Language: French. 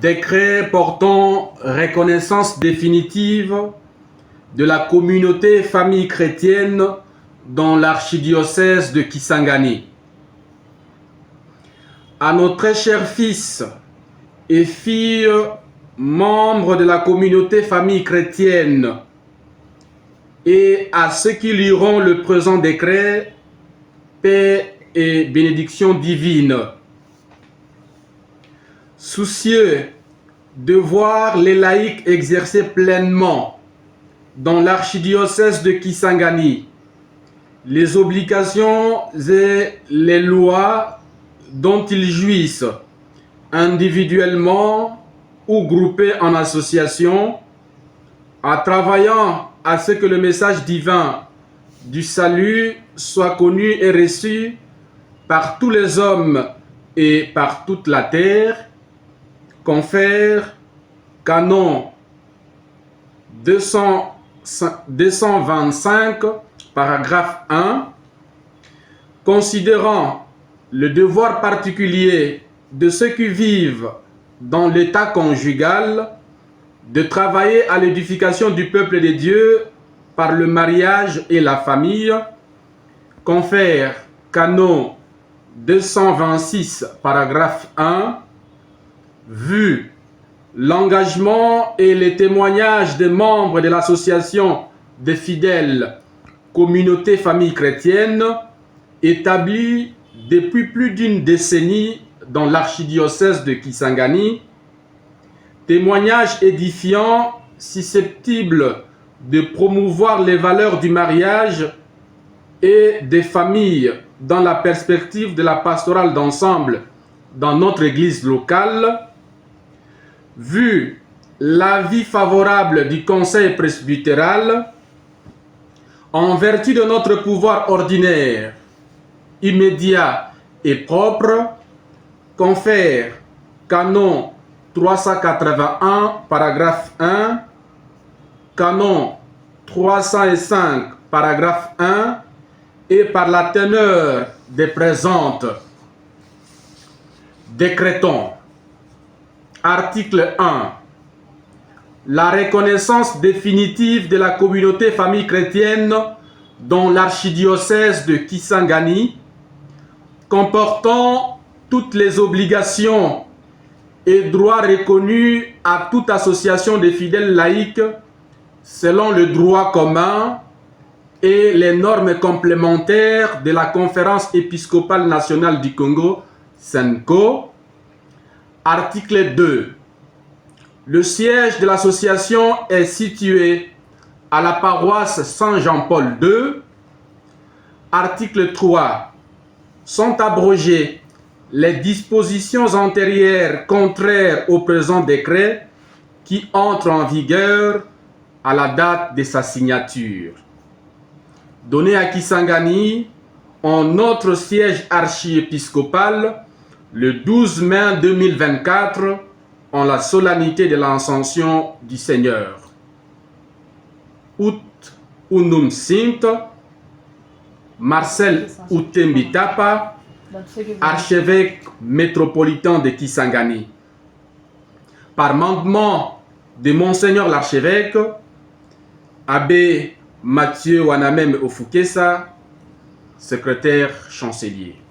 Décret portant reconnaissance définitive de la communauté famille chrétienne dans l'archidiocèse de Kisangani. À nos très chers fils et filles membres de la communauté famille chrétienne et à ceux qui liront le présent décret, paix et bénédiction divine. Soucieux de voir les laïcs exercer pleinement dans l'archidiocèse de Kisangani les obligations et les lois dont ils jouissent individuellement ou groupés en association, en travaillant à ce que le message divin du salut soit connu et reçu par tous les hommes et par toute la terre, confère canon 225, paragraphe 1, considérant le devoir particulier de ceux qui vivent dans l'état conjugal de travailler à l'édification du peuple de Dieu par le mariage et la famille, confère canon 226, paragraphe 1, vu l'engagement et les témoignages des membres de l'association des fidèles communauté famille chrétienne établie depuis plus d'une décennie dans l'archidiocèse de Kisangani, témoignages édifiants susceptibles de promouvoir les valeurs du mariage et des familles dans la perspective de la pastorale d'ensemble dans notre église locale, vu l'avis favorable du conseil presbytéral, en vertu de notre pouvoir ordinaire, immédiat et propre, confère canon 381, paragraphe 1, canon 305, paragraphe 1, et par la teneur des présentes, décrétons. Article 1. La reconnaissance définitive de la communauté famille chrétienne dans l'archidiocèse de Kisangani, comportant toutes les obligations et droits reconnus à toute association de fidèles laïcs selon le droit commun et les normes complémentaires de la Conférence épiscopale nationale du Congo, SENCO. Article 2. Le siège de l'association est situé à la paroisse Saint-Jean-Paul II. Article 3. Sont abrogées les dispositions antérieures contraires au présent décret qui entrent en vigueur à la date de sa signature. Donné à Kisangani en notre siège archiépiscopal le 12 mai 2024 en la solennité de l'Ascension du Seigneur. Ut Unum Sint, Marcel Outembitapa, archevêque métropolitain de Kisangani. Par mandement de Monseigneur l'archevêque, Abbé Mathieu Wanamem Ofukesa, secrétaire chancelier.